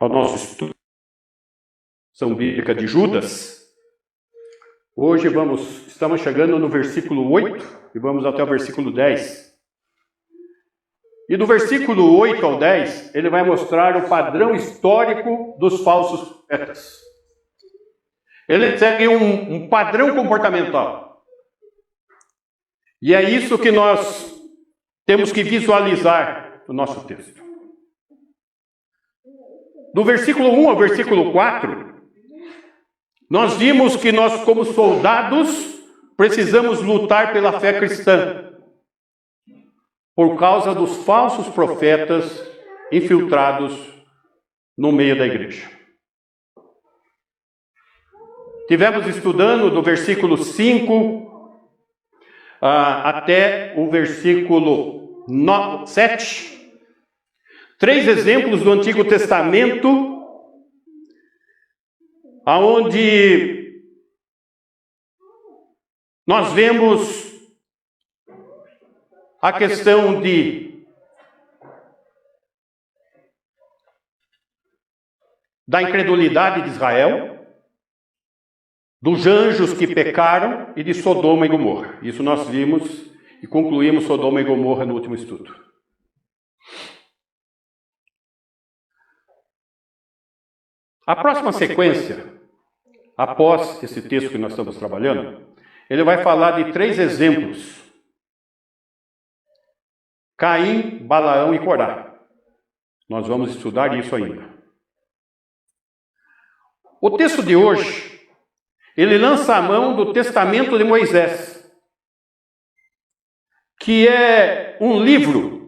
ao nosso estudo São Bíblica de Judas. Hoje estamos chegando no versículo 8 e vamos até o versículo 10. E do versículo 8 ao 10, ele vai mostrar o padrão histórico dos falsos profetas. Ele segue um padrão comportamental. E é isso que nós temos que visualizar no nosso texto. Do versículo 1 ao versículo 4, nós vimos que nós, como soldados, precisamos lutar pela fé cristã, por causa dos falsos profetas infiltrados no meio da igreja. Tivemos estudando do versículo 5 até o versículo 7, 3 exemplos do Antigo Testamento, onde nós vemos a questão da incredulidade de Israel, dos anjos que pecaram e de Sodoma e Gomorra. Isso nós vimos e concluímos Sodoma e Gomorra no último estudo. A próxima sequência, após esse texto que nós estamos trabalhando, ele vai falar de 3 exemplos: Caim, Balaão e Corá. Nós vamos estudar isso ainda. O texto de hoje, ele lança a mão do Testamento de Moisés, que é um livro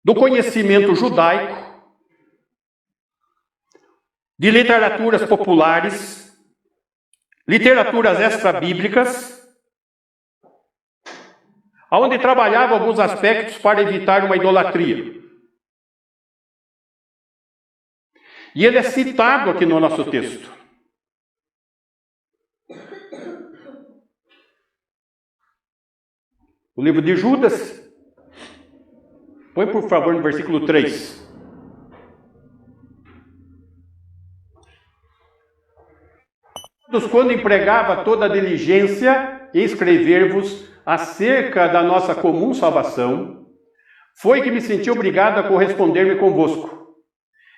do conhecimento judaico, de literaturas populares, literaturas extra-bíblicas, onde trabalhava alguns aspectos para evitar uma idolatria. E ele é citado aqui no nosso texto. O livro de Judas. Põe, por favor, no versículo 3. Quando empregava toda a diligência em escrever-vos acerca da nossa comum salvação, foi que me senti obrigado a corresponder-me convosco,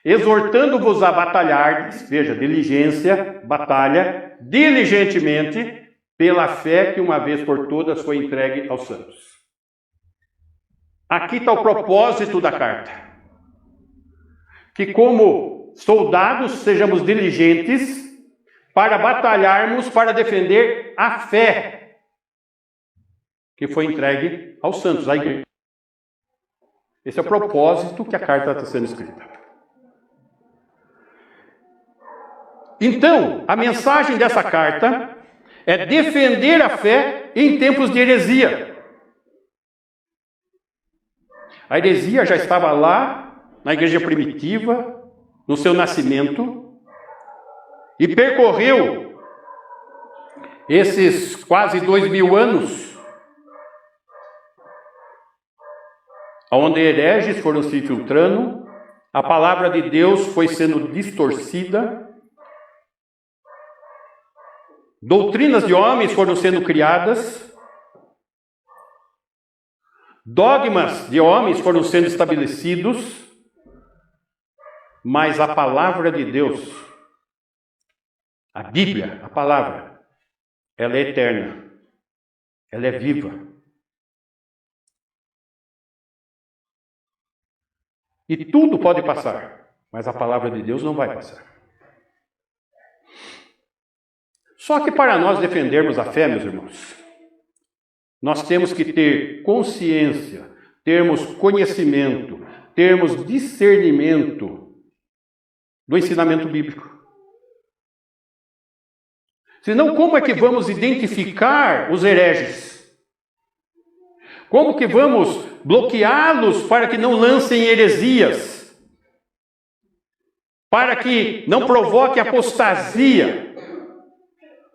exortando-vos a batalhardes, veja, diligência, batalha, diligentemente, pela fé que uma vez por todas foi entregue aos santos. Aqui está o propósito da carta. Que como soldados sejamos diligentes para batalharmos, para defender a fé que foi entregue aos santos, à igreja. Esse é o propósito que a carta está sendo escrita. Então, a mensagem dessa carta é defender a fé em tempos de heresia. A heresia já estava lá, na igreja primitiva, no seu nascimento, e percorreu esses quase 2000 anos, onde hereges foram se infiltrando, a palavra de Deus foi sendo distorcida, doutrinas de homens foram sendo criadas, dogmas de homens foram sendo estabelecidos, mas a palavra de Deus, a Bíblia, a palavra, ela é eterna, ela é viva. E tudo pode passar, mas a palavra de Deus não vai passar. Só que para nós defendermos a fé, meus irmãos, nós temos que ter consciência, termos conhecimento, termos discernimento do ensinamento bíblico. Senão, como é que vamos identificar os hereges? Como que vamos bloqueá-los para que não lancem heresias? Para que não provoque apostasia?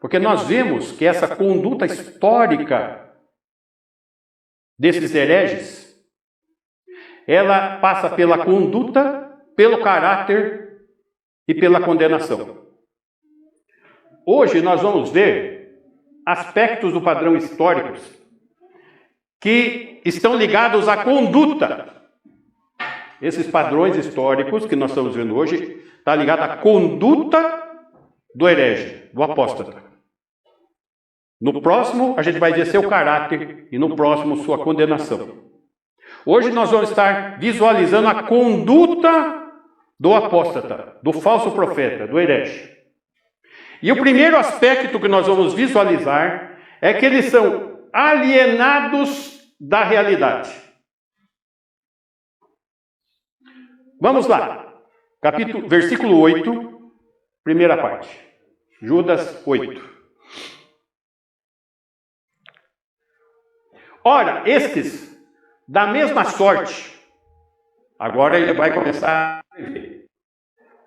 Porque nós vemos que essa conduta histórica desses hereges ela passa pela conduta, pelo caráter e pela condenação. Hoje nós vamos ver aspectos do padrão históricos que estão ligados à conduta. Esses padrões históricos que nós estamos vendo hoje está ligado à conduta do herege, do apóstata. No próximo a gente vai ver seu caráter e no próximo sua condenação. Hoje nós vamos estar visualizando a conduta do apóstata, do falso profeta, do herege. E o primeiro aspecto que nós vamos visualizar é que eles são alienados da realidade. Vamos lá. Versículo 8, primeira parte. Judas 8. Ora, estes, da mesma sorte, agora ele vai começar a ver.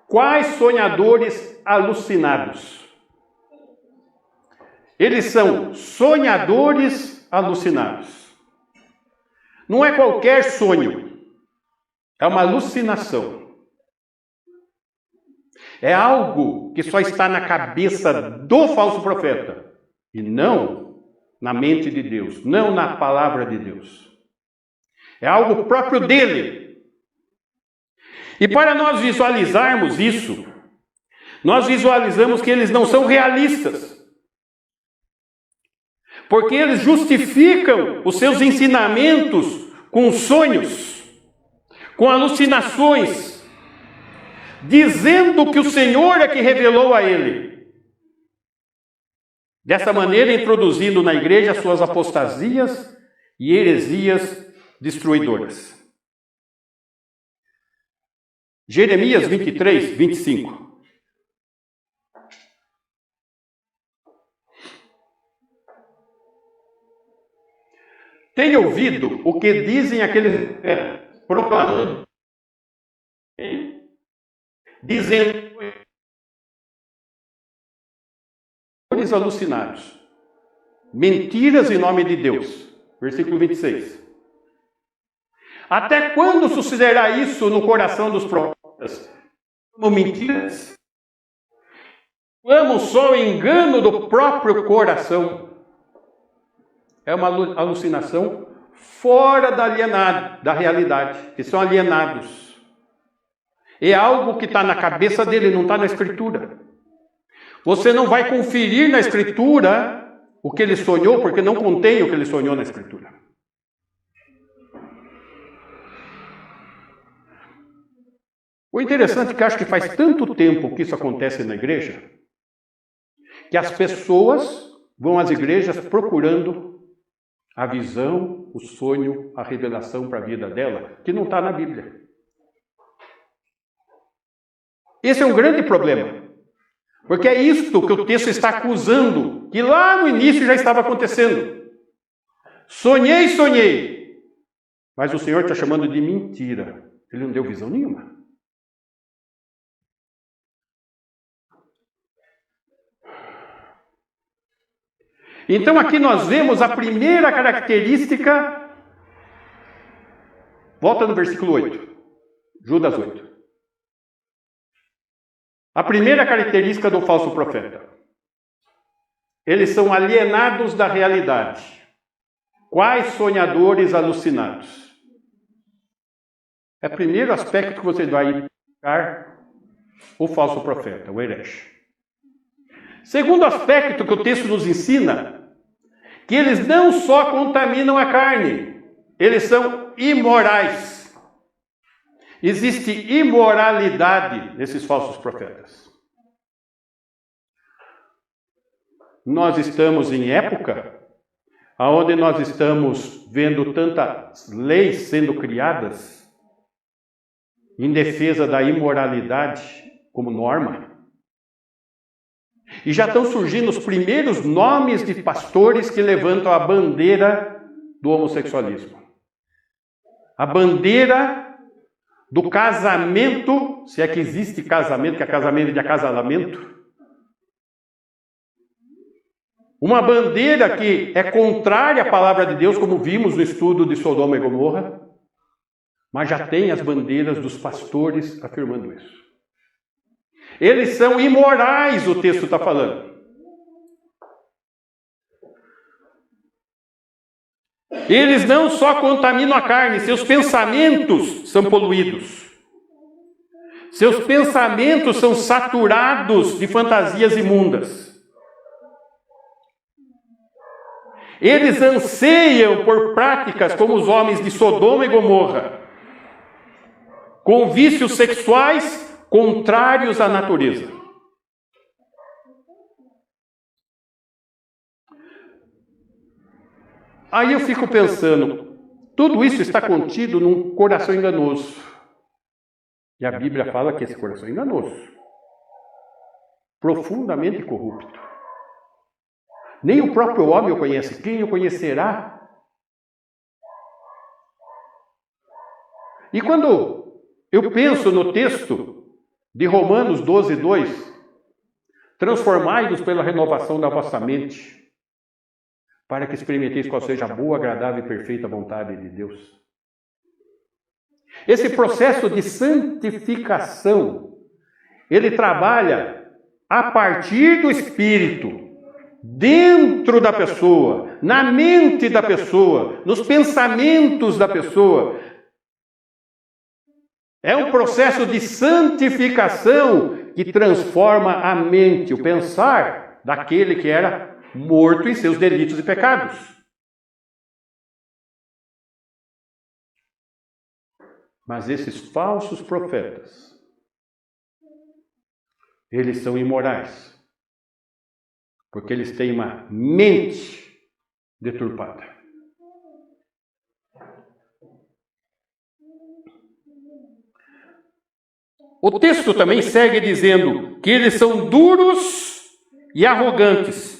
Quais sonhadores alucinados? Eles são sonhadores alucinados. Não é qualquer sonho, é uma alucinação. É algo que só está na cabeça do falso profeta e não na mente de Deus, não na palavra de Deus. É algo próprio dele. E para nós visualizarmos isso, nós visualizamos que eles não são realistas. Porque eles justificam os seus ensinamentos com sonhos, com alucinações, dizendo que o Senhor é que revelou a ele. Dessa maneira, introduzindo na igreja suas apostasias e heresias destruidoras. Jeremias 23, 25. Tem ouvido o que dizem aqueles proclamando, dizendo alucinados, mentiras em nome de Deus. Versículo 26. Até quando sucederá isso no coração dos profetas? Como mentiras? Como só o engano do próprio coração? É uma alucinação fora da realidade. Eles são alienados. É algo que está na cabeça dele, não está na Escritura. Você não vai conferir na Escritura o que ele sonhou, porque não contém o que ele sonhou na Escritura. O interessante é que acho que faz tanto tempo que isso acontece na igreja, que as pessoas vão às igrejas procurando a visão, o sonho, a revelação para a vida dela, que não está na Bíblia. Esse é um grande problema, porque é isto que o texto está acusando, que lá no início já estava acontecendo. Sonhei, mas o Senhor está chamando de mentira. Ele não deu visão nenhuma. Então aqui nós vemos a primeira característica. Volta no versículo 8. Judas 8. A primeira característica do falso profeta. Eles são alienados da realidade. Quais sonhadores alucinados? É o primeiro aspecto que você vai identificar o falso profeta, o herege. Segundo aspecto que o texto nos ensina, que eles não só contaminam a carne, eles são imorais. Existe imoralidade nesses falsos profetas. Nós estamos em época onde nós estamos vendo tantas leis sendo criadas em defesa da imoralidade como norma. E já estão surgindo os primeiros nomes de pastores que levantam a bandeira do homossexualismo. A bandeira do casamento, se é que existe casamento, que é casamento de acasalamento. Uma bandeira que é contrária à palavra de Deus, como vimos no estudo de Sodoma e Gomorra. mas já tem as bandeiras dos pastores afirmando isso. Eles são imorais, o texto está falando. Eles não só contaminam a carne, seus pensamentos são poluídos. Seus pensamentos são saturados de fantasias imundas. Eles anseiam por práticas como os homens de Sodoma e Gomorra, com vícios sexuais contrários à natureza. Aí eu fico pensando, tudo isso está contido num coração enganoso. E a Bíblia fala que esse coração é enganoso, profundamente corrupto. Nem o próprio homem o conhece. Quem o conhecerá? E quando eu penso no texto de Romanos 12, 2, transformai-vos pela renovação da vossa mente, para que experimenteis qual seja a boa, agradável e perfeita vontade de Deus. Esse processo de santificação, ele trabalha a partir do Espírito, dentro da pessoa, na mente da pessoa, nos pensamentos da pessoa. É um processo de santificação que transforma a mente, o pensar daquele que era morto em seus delitos e pecados. Mas esses falsos profetas, eles são imorais, porque eles têm uma mente deturpada. O texto também segue dizendo que eles são duros e arrogantes,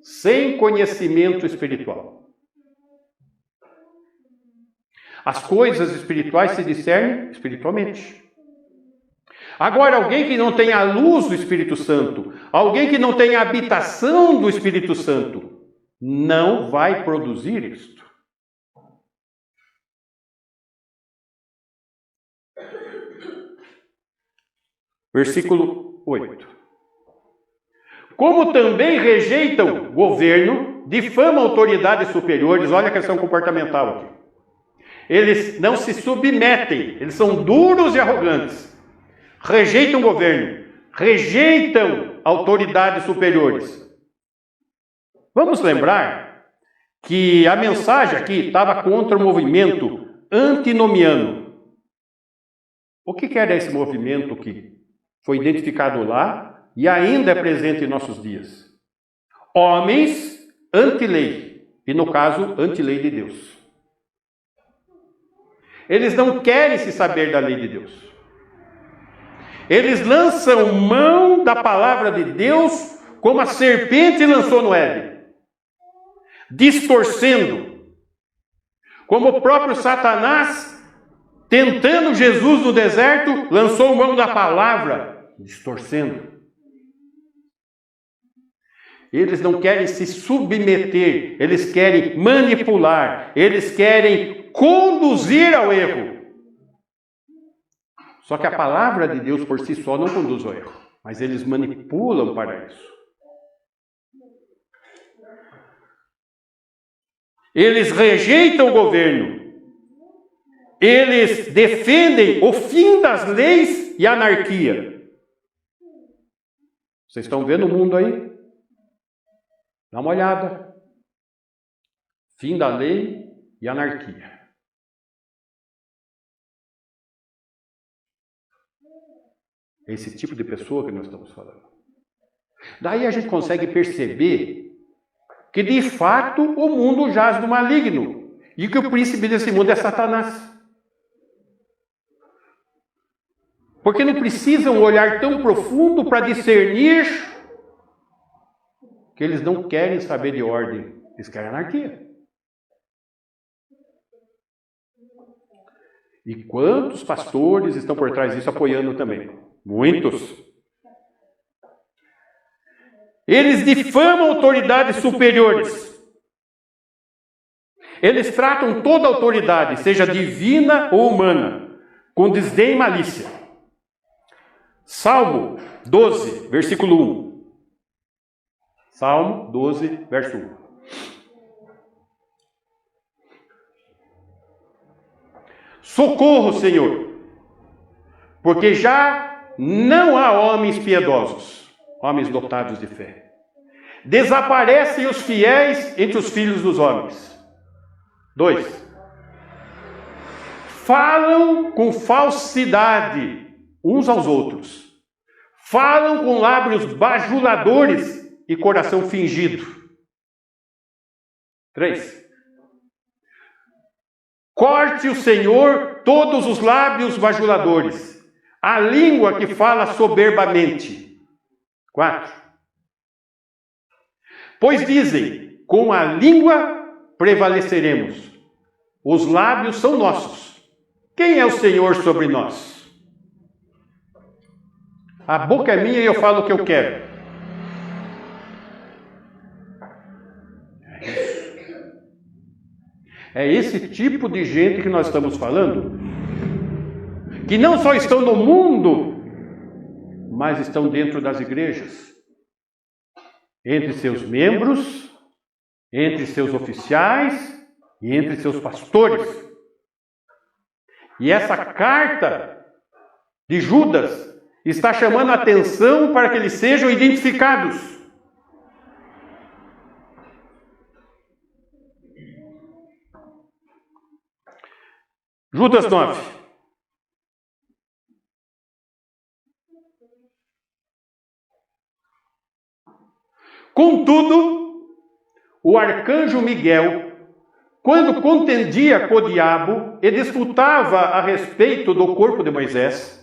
sem conhecimento espiritual. As coisas espirituais se discernem espiritualmente. Agora, alguém que não tem a luz do Espírito Santo, alguém que não tem a habitação do Espírito Santo, não vai produzir isto. Versículo 8. Como também rejeitam governo, difamam autoridades superiores, olha a questão comportamental aqui. Eles não se submetem, eles são duros e arrogantes. Rejeitam o governo, rejeitam autoridades superiores. Vamos lembrar que a mensagem aqui estava contra o movimento antinomiano. O que era esse movimento que foi identificado lá e ainda é presente em nossos dias? Homens anti-lei, e no caso, anti-lei de Deus. Eles não querem se saber da lei de Deus. Eles lançam mão da palavra de Deus como a serpente lançou no Éden, distorcendo. Como o próprio Satanás, tentando Jesus no deserto, lançou mão da palavra, distorcendo. Eles não querem se submeter, eles querem manipular, eles querem conduzir ao erro. Só que a palavra de Deus por si só não conduz ao erro, mas eles manipulam para isso. Eles rejeitam o governo. Eles defendem o fim das leis e a anarquia. Vocês estão vendo o mundo aí? Dá uma olhada. Fim da lei e anarquia. É esse tipo de pessoa que nós estamos falando. Daí a gente consegue perceber que de fato o mundo jaz no maligno e que o príncipe desse mundo é Satanás. Porque não precisam um olhar tão profundo para discernir que eles não querem saber de ordem, eles querem anarquia. E quantos pastores estão por trás disso apoiando também? Muitos. Eles difamam autoridades superiores. Eles tratam toda autoridade, seja divina ou humana, com desdém e malícia. Salmo 12, versículo 1. Salmo 12, verso 1. Socorro, Senhor, porque já não há homens piedosos, homens dotados de fé. Desaparecem os fiéis entre os filhos dos homens. 2. Falam com falsidade uns aos outros. Falam com lábios bajuladores e coração fingido. 3. Corte o Senhor todos os lábios bajuladores, a língua que fala soberbamente. 4. Pois dizem, com a língua prevaleceremos. Os lábios são nossos. Quem é o Senhor sobre nós? A boca é minha e eu falo o que eu quero. É esse tipo de gente que nós estamos falando, que não só estão no mundo, mas estão dentro das igrejas, entre seus membros, entre seus oficiais e entre seus pastores. E essa carta de Judas está chamando a atenção para que eles sejam identificados. Judas 9. Contudo, o arcanjo Miguel, quando contendia com o diabo e disputava a respeito do corpo de Moisés,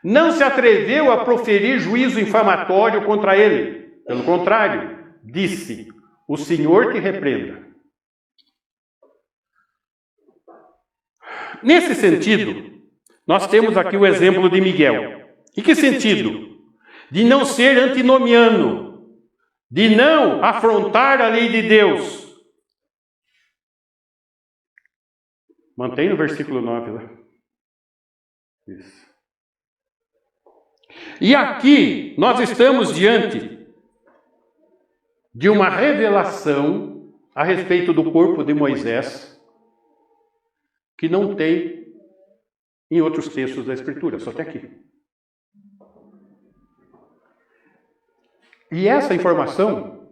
não se atreveu a proferir juízo infamatório contra ele. Pelo contrário, disse: o Senhor te repreenda. Nesse sentido, nós temos aqui o exemplo de Miguel. Em que sentido? De não ser antinomiano, de não afrontar a lei de Deus. Mantém no versículo 9 lá. Isso. E aqui nós estamos diante de uma revelação a respeito do corpo de Moisés que não tem em outros textos da Escritura, só tem aqui. E essa informação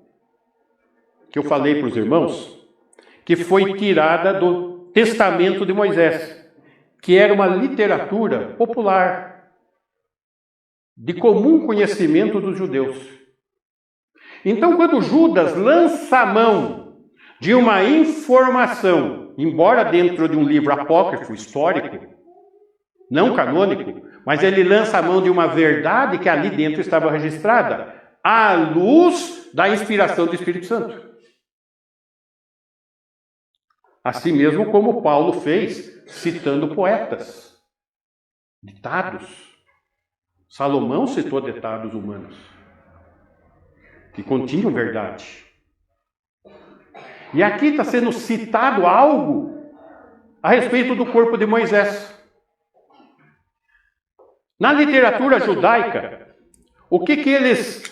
que eu falei para os irmãos, que foi tirada do Testamento de Moisés, que era uma literatura popular, de comum conhecimento dos judeus. Então, quando Judas lança a mão de uma informação, embora dentro de um livro apócrifo, histórico, não canônico, mas ele lança a mão de uma verdade que ali dentro estava registrada, à luz da inspiração do Espírito Santo. Assim mesmo como Paulo fez, citando poetas, ditados. Salomão citou ditados humanos, que continham verdade. E aqui está sendo citado algo a respeito do corpo de Moisés. Na literatura judaica, o que eles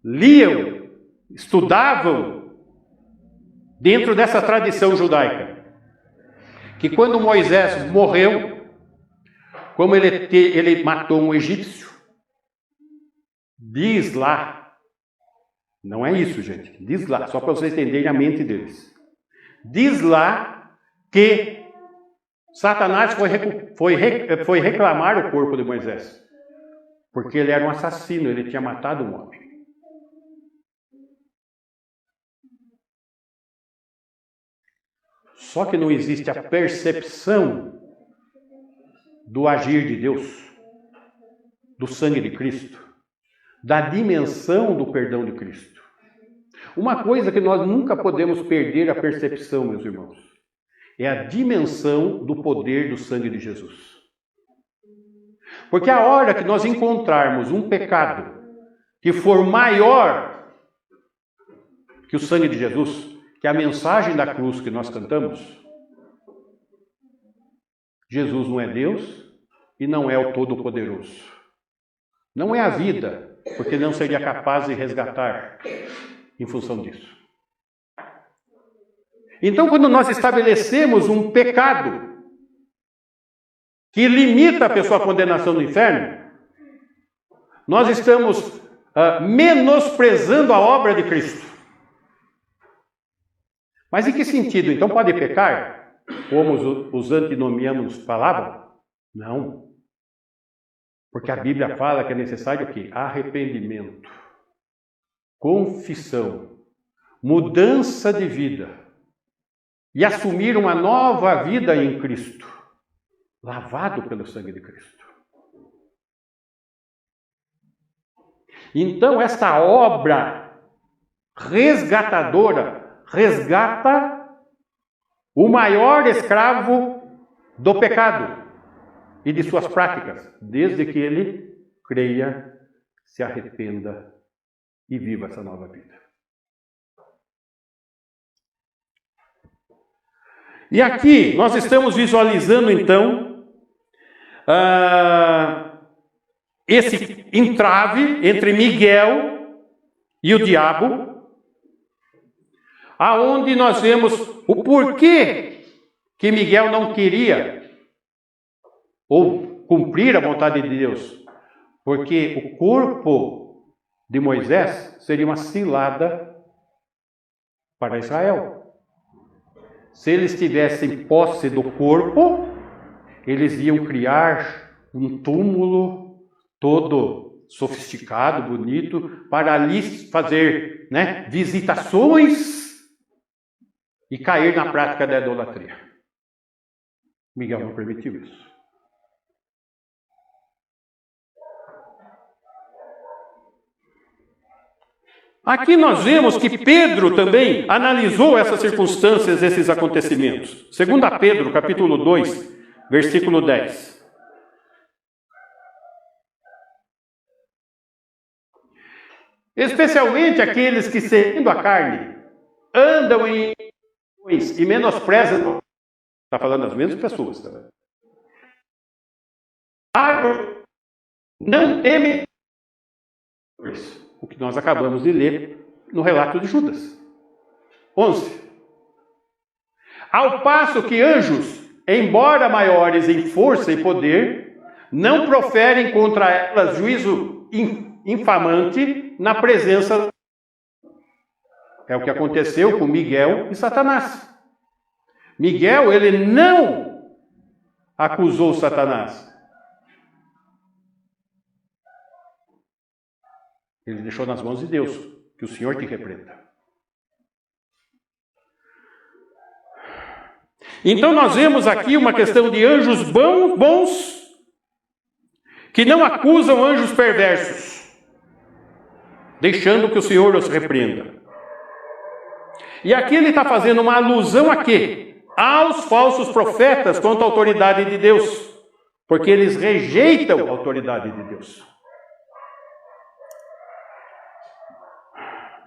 liam, estudavam dentro dessa tradição judaica? Que quando Moisés morreu, como ele matou um egípcio, diz lá, não é isso, gente, diz lá, só para vocês entenderem a mente deles. Diz lá que Satanás foi reclamar o corpo de Moisés, porque ele era um assassino, ele tinha matado um homem. Só que não existe a percepção do agir de Deus, do sangue de Cristo, da dimensão do perdão de Cristo. Uma coisa que nós nunca podemos perder a percepção, meus irmãos, é a dimensão do poder do sangue de Jesus. Porque a hora que nós encontrarmos um pecado que for maior que o sangue de Jesus, que a mensagem da cruz que nós cantamos, Jesus não é Deus e não é o Todo-Poderoso. Não é a vida, porque não seria capaz de resgatar em função disso. Então, quando nós estabelecemos um pecado que limita a pessoa à condenação no inferno, nós estamos menosprezando a obra de Cristo. Mas em que sentido? Então pode pecar? Como os antinomianos falavam? Não. Porque a Bíblia fala que é necessário o quê? Arrependimento, confissão, mudança de vida e assumir uma nova vida em Cristo, lavado pelo sangue de Cristo. Então, esta obra resgatadora resgata o maior escravo do pecado e de suas práticas, desde que ele creia, se arrependa e viva essa nova vida. E aqui nós estamos visualizando então esse entrave entre Miguel e o diabo, aonde nós vemos o porquê que Miguel não queria ou cumprir a vontade de Deus, porque o corpo de Moisés seria uma cilada para Israel. Se eles tivessem posse do corpo, eles iam criar um túmulo todo sofisticado, bonito, para ali fazer visitações e cair na prática da idolatria. Miguel não permitiu isso. Aqui nós vemos que Pedro também analisou essas circunstâncias, esses acontecimentos. 2 Pedro, capítulo 2, versículo 10. Especialmente aqueles que, seguindo a carne, andam em e menosprezam. Está falando das mesmas pessoas. Tá? Não temem o que nós acabamos de ler no relato de Judas. 11. Ao passo que anjos, embora maiores em força e poder, não proferem contra elas juízo infamante na presença. É o que aconteceu com Miguel e Satanás. Miguel, ele não acusou Satanás. Ele deixou nas mãos de Deus, que o Senhor te repreenda. Então nós vemos aqui uma questão de anjos bons que não acusam anjos perversos, deixando que o Senhor os repreenda. E aqui ele está fazendo uma alusão a quê? Aos falsos profetas quanto à autoridade de Deus, porque eles rejeitam a autoridade de Deus.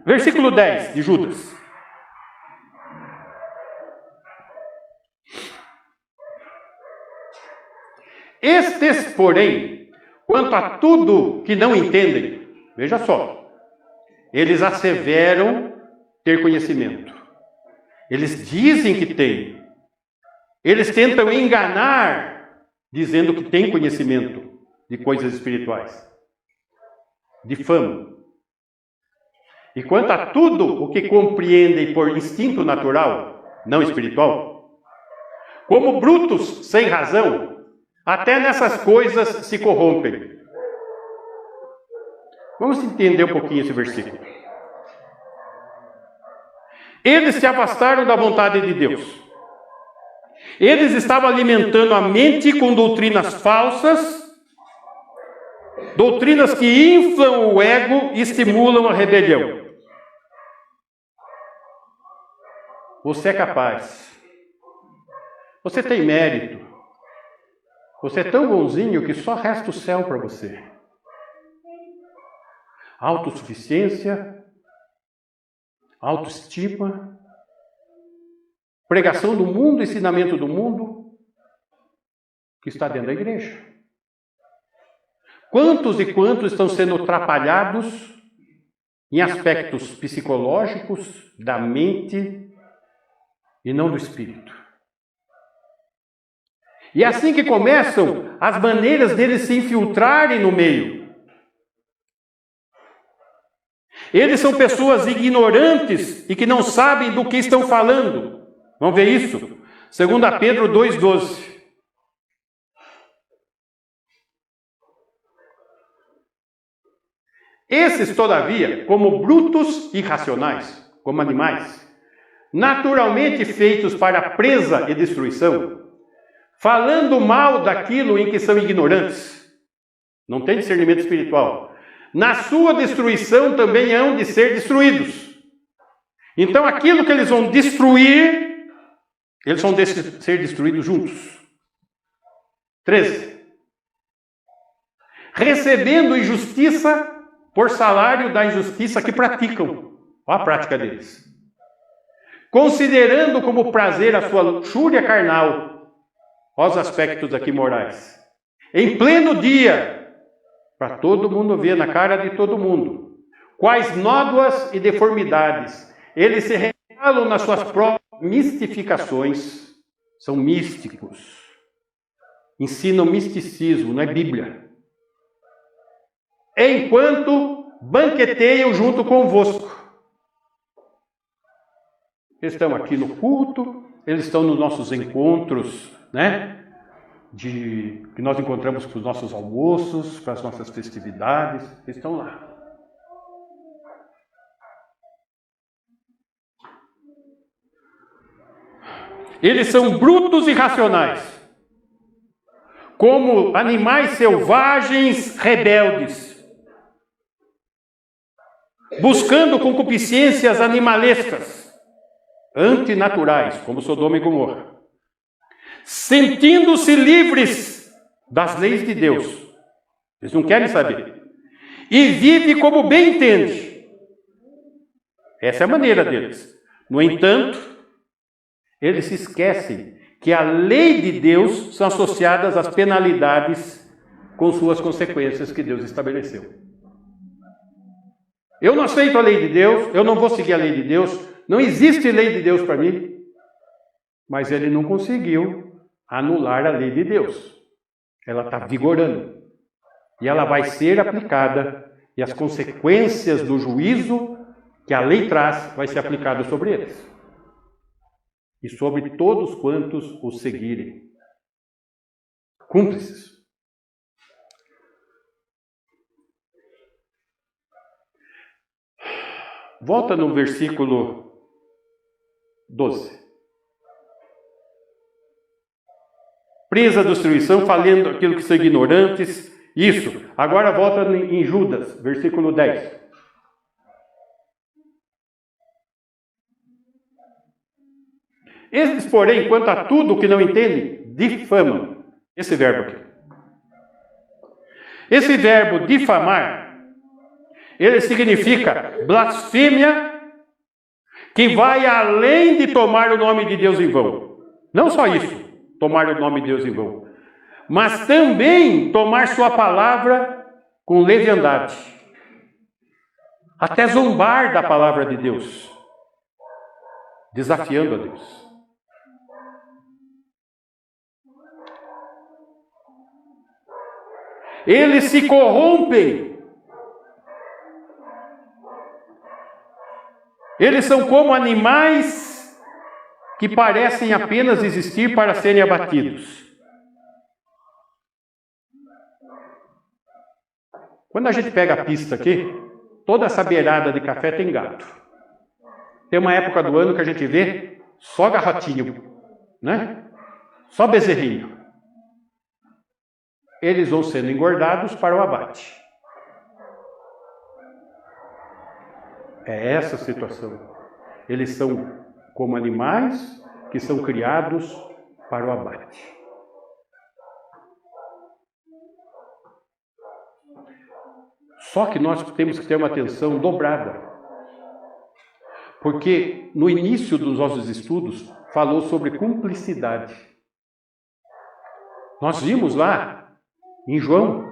Versículo 10 de Judas. Estes, porém, quanto a tudo que não entendem, veja só, eles asseveram ter conhecimento. Eles dizem que têm. Eles tentam enganar, dizendo que têm conhecimento de coisas espirituais, de fama. E quanto a tudo o que compreendem por instinto natural, não espiritual, como brutos sem razão, até nessas coisas se corrompem. Vamos entender um pouquinho esse versículo. Eles se afastaram da vontade de Deus. Eles estavam alimentando a mente com doutrinas falsas, doutrinas que inflam o ego e estimulam a rebelião. Você é capaz. Você tem mérito. Você é tão bonzinho que só resta o céu para você. Autossuficiência, autoestima, pregação do mundo, ensinamento do mundo, que está dentro da igreja. Quantos e quantos estão sendo atrapalhados em aspectos psicológicos, da mente e não do espírito. E é assim que começam as maneiras deles se infiltrarem no meio. Eles são pessoas ignorantes e que não sabem do que estão falando. Vamos ver isso? 2 Pedro 2,12. Esses, todavia, como brutos e irracionais, como animais, naturalmente feitos para presa e destruição, falando mal daquilo em que são ignorantes, não tem discernimento espiritual, na sua destruição também hão de ser destruídos. Então aquilo que eles vão destruir, eles vão ser destruídos juntos. 13. Recebendo injustiça por salário da injustiça que praticam. Olha a prática deles. Considerando como prazer a sua luxúria carnal, olha os aspectos aqui morais. Em pleno dia, para todo mundo ver na cara de todo mundo, quais nódoas e deformidades eles se revelam nas suas próprias mistificações. São místicos. Ensinam misticismo, não é Bíblia. Enquanto banqueteiam junto convosco. Eles estão aqui no culto, eles estão nos nossos encontros, né? Que nós encontramos para os nossos almoços, para as nossas festividades, eles estão lá. Eles são brutos e racionais, como animais selvagens rebeldes, buscando concupiscências animalescas, antinaturais, como Sodoma e Gomorra, sentindo-se livres das leis de Deus. Eles não querem saber. E vive como bem entende. Essa é a maneira deles. No entanto, eles se esquecem que a lei de Deus são associadas às penalidades com suas consequências que Deus estabeleceu. Eu não aceito a lei de Deus, eu não vou seguir a lei de Deus, não existe lei de Deus para mim, mas ele não conseguiu anular a lei de Deus. Ela está vigorando. E ela vai ser aplicada, e as consequências do juízo que a lei traz vai ser aplicado sobre eles. E sobre todos quantos os seguirem. Cúmplices. Volta no versículo 12. Presa à destruição, falando aquilo que são ignorantes. Isso. Agora volta em Judas, versículo 10. Esses, porém, quanto a tudo que não entendem, difamam. Esse verbo aqui. Esse verbo difamar, ele significa blasfêmia que vai além de tomar o nome de Deus em vão. Não só isso, tomar o nome de Deus em vão, mas também tomar sua palavra com leviandade. Até zombar da palavra de Deus, desafiando a Deus. Eles se corrompem. Eles são como animais que parecem apenas existir para serem abatidos. Quando a gente pega a pista aqui, toda essa beirada de café tem gato. Tem uma época do ano que a gente vê só garrotinho, né? Só bezerrinho. Eles vão sendo engordados para o abate. É essa a situação. Eles são como animais que são criados para o abate. Só que nós temos que ter uma atenção dobrada. Porque no início dos nossos estudos falou sobre cumplicidade. Nós vimos lá em João,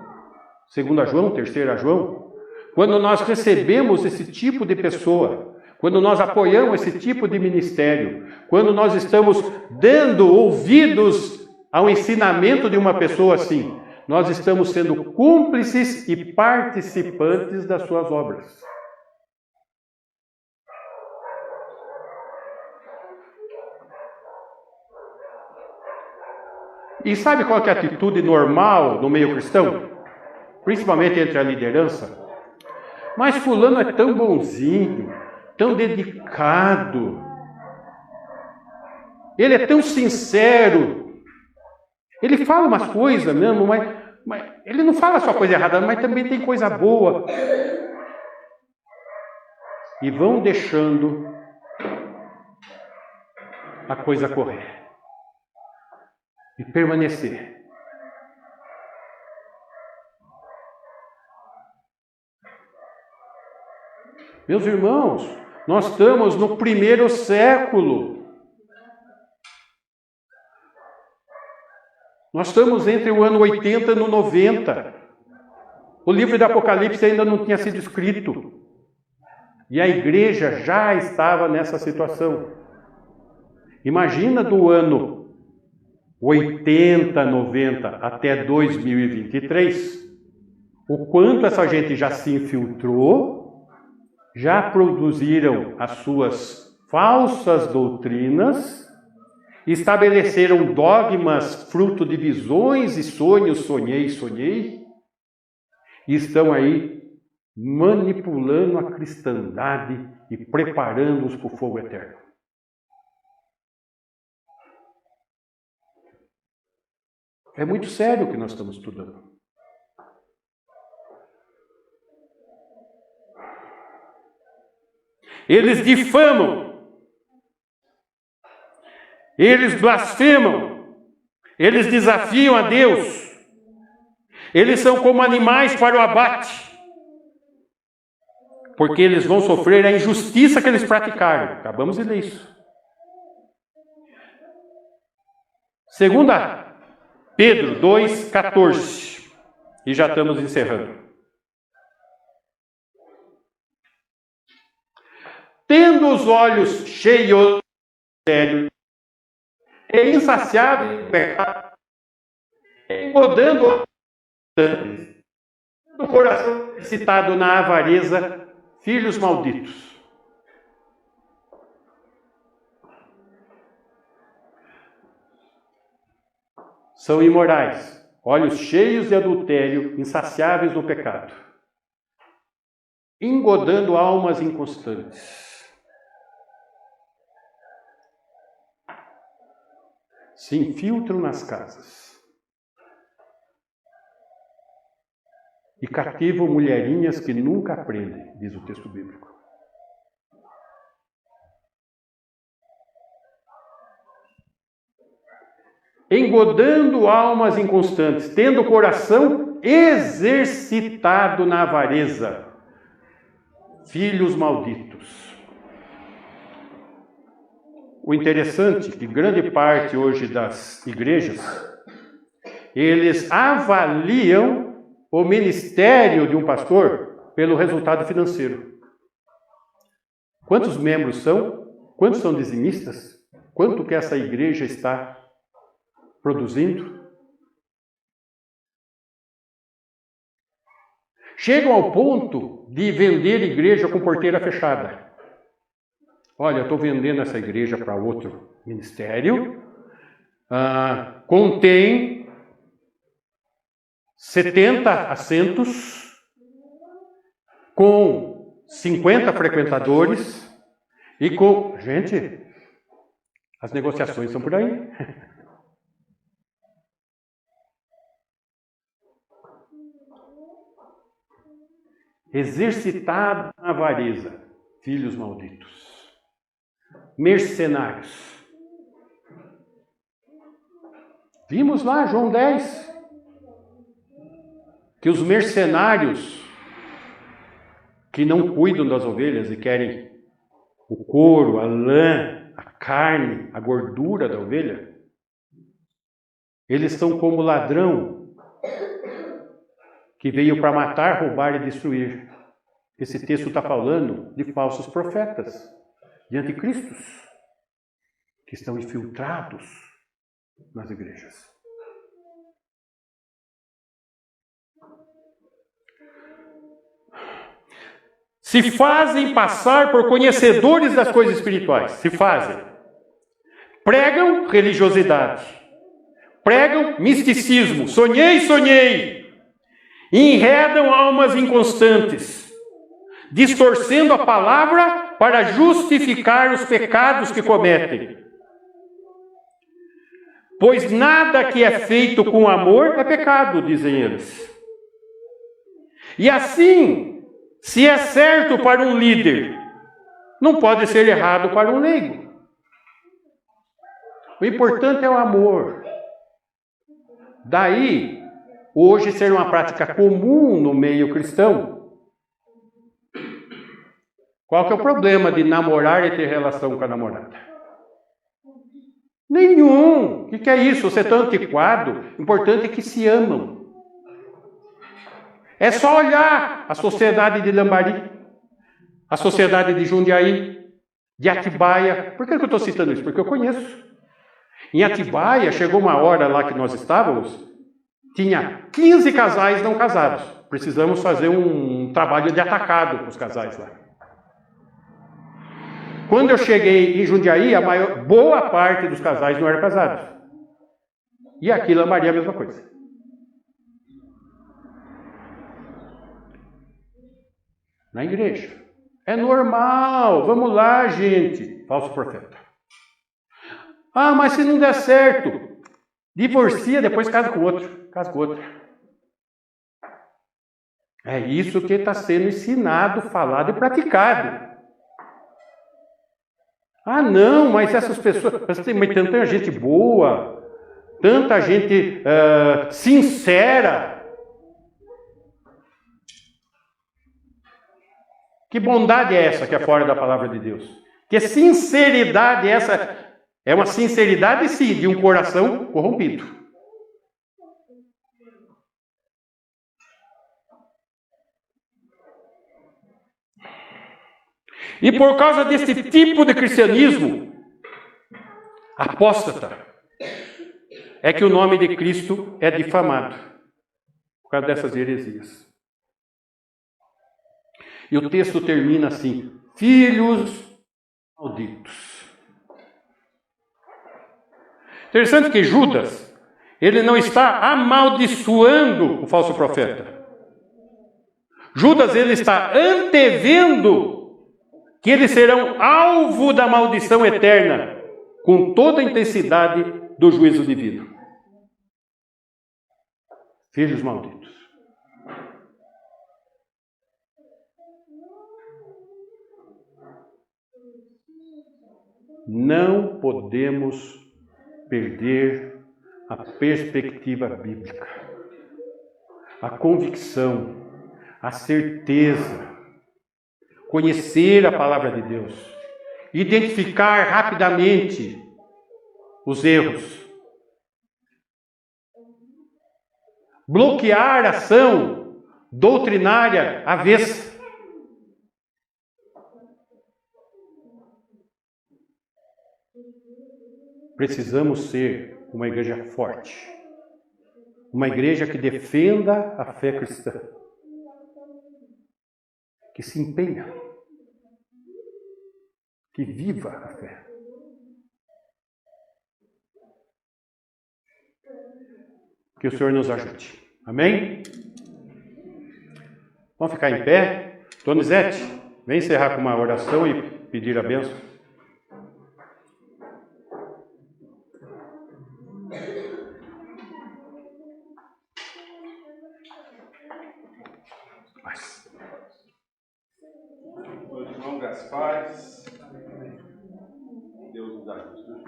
2 João, 3 João, quando nós recebemos esse tipo de pessoa, quando nós apoiamos esse tipo de ministério, quando nós estamos dando ouvidos ao ensinamento de uma pessoa assim, nós estamos sendo cúmplices e participantes das suas obras. E sabe qual que é a atitude normal no meio cristão? Principalmente entre a liderança? Mas fulano é tão bonzinho, tão dedicado, ele é tão sincero, ele fala umas coisas mesmo, mas ele não fala só coisa errada, mas também tem coisa boa. E vão deixando a coisa correr e permanecer. Meus irmãos, nós estamos no 1º século. Nós estamos entre o ano 80 e o 90. O livro do Apocalipse ainda não tinha sido escrito. E a igreja já estava nessa situação. Imagina do ano 80, 90 até 2023, o quanto essa gente já se infiltrou, já produziram as suas falsas doutrinas, estabeleceram dogmas fruto de visões e sonhos, sonhei, e estão aí manipulando a cristandade e preparando-os para o fogo eterno. É muito sério o que nós estamos estudando. Eles difamam, eles blasfemam, eles desafiam a Deus, eles são como animais para o abate, porque eles vão sofrer a injustiça que eles praticaram. Acabamos de ler isso. 2 Pedro 2,14. E já estamos encerrando. Tendo os olhos cheios de sério, é insaciável o pecado, incomodando o coração excitado na avareza, filhos malditos. São imorais, olhos cheios de adultério, insaciáveis no pecado, engodando almas inconstantes. Se infiltram nas casas e cativam mulherinhas que nunca aprendem, diz o texto bíblico. Engodando almas inconstantes, tendo o coração exercitado na avareza, filhos malditos. O interessante é que grande parte hoje das igrejas, eles avaliam o ministério de um pastor pelo resultado financeiro. Quantos membros são? Quantos são dizimistas? Quanto que essa igreja está produzindo? Chegam ao ponto de vender igreja com porteira fechada. Olha, eu estou vendendo essa igreja para outro ministério, contém 70 assentos, com 50 frequentadores e com... Gente, as negociações são por aí. Exercitado na avareza, filhos malditos. Mercenários. Vimos lá, João 10, que os mercenários que não cuidam das ovelhas e querem o couro, a lã, a carne, a gordura da ovelha, eles são como ladrão que veio para matar, roubar e destruir. Esse texto está falando de falsos profetas, de anticristos, que estão infiltrados nas igrejas. Se fazem passar por conhecedores das coisas espirituais. Se fazem. Pregam religiosidade. Pregam misticismo. Sonhei, sonhei. Enredam almas inconstantes, distorcendo a palavra para justificar os pecados que cometem. Pois nada que é feito com amor é pecado, dizem eles. E assim, se é certo para um líder, não pode ser errado para um leigo. O importante é o amor. Daí, hoje ser uma prática comum no meio cristão. Qual que é o problema de namorar e ter relação com a namorada? Nenhum. O que é isso? Você é tão antiquado. O importante é que se amam. É só olhar a sociedade de Lambari, a sociedade de Jundiaí, de Atibaia. Por que eu estou citando isso? Porque eu conheço. Em Atibaia, chegou uma hora lá que nós estávamos, tinha 15 casais não casados. Precisamos fazer um trabalho de atacado para os casais lá. Quando eu cheguei em Jundiaí, boa parte dos casais não eram casados. E aqui em Lambari a mesma coisa. Na igreja. É normal. Vamos lá, gente. Falso profeta. Ah, mas se não der certo, divorcia, depois casa com outro. Casa com outro. É isso que está sendo ensinado, falado e praticado. Ah, não, mas essas pessoas... Tem tanta gente boa, tanta gente sincera. Que bondade é essa que é fora da palavra de Deus? Que sinceridade é essa? É uma sinceridade, sim, de um coração corrompido. E por causa desse tipo de cristianismo apóstata, é que o nome de Cristo é difamado. Por causa dessas heresias. E o texto termina assim: filhos malditos. Interessante que Judas, ele não está amaldiçoando o falso profeta. Judas, ele está antevendo que eles serão alvo da maldição eterna, com toda a intensidade do juízo divino. Filhos malditos. Não podemos perder a perspectiva bíblica, a convicção, a certeza, conhecer a palavra de Deus, identificar rapidamente os erros, bloquear a ação doutrinária avessa. Precisamos ser uma igreja forte, uma igreja que defenda a fé cristã, que se empenha, que viva a fé. Que o Senhor nos ajude. Amém? Vamos ficar em pé? Donizete, vem encerrar com uma oração e pedir a bênção. Irmão Gaspar, Deus nos ajude.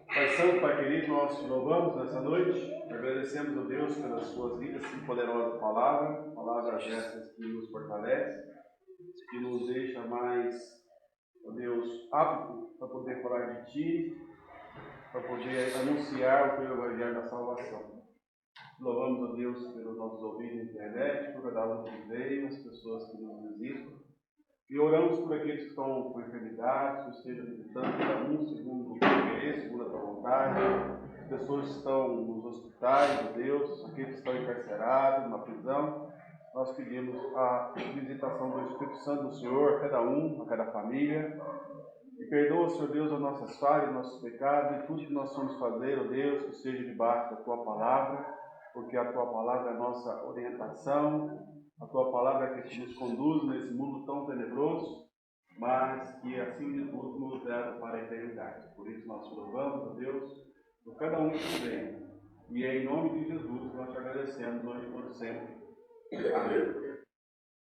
Pai Santo, Pai querido, nós te louvamos nessa noite, agradecemos a Deus pelas suas vidas e poderosa palavras essas que nos fortalecem, que nos deixa mais ó Deus, apto para poder falar de Ti, para poder anunciar o Teu Evangelho da salvação. Louvamos a Deus pelos nossos ouvintes na internet, por cada um que veio, as pessoas que nos visitam. E oramos por aqueles que estão com enfermidades, que estejam visitando cada um, segundo o querer, segundo a tua vontade. As pessoas que estão nos hospitais, ó Deus, aqueles que estão encarcerados, na prisão. Nós pedimos a visitação do Espírito Santo do Senhor a cada um, a cada família. E perdoa, Senhor Deus, as nossas falhas, nossos pecados e tudo que nós vamos fazer, ó Deus, que seja debaixo da tua palavra, porque a tua palavra é a nossa orientação, a tua palavra é que nos conduz nesse mundo tão tenebroso, mas que assim de tudo nos leva para a eternidade. Por isso nós te louvamos, ó Deus, por cada um que veio. E é em nome de Jesus nós te agradecemos hoje e por sempre. Amém.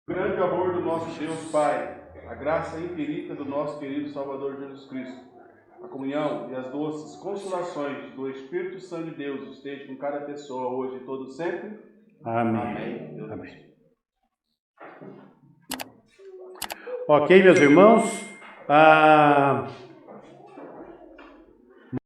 O grande amor do nosso Deus Pai, a graça infinita do nosso querido Salvador Jesus Cristo, a comunhão e as doces consolações do Espírito Santo de Deus esteja com cada pessoa hoje e todo sempre. Amém. Amém. Amém. Ok, meus irmãos.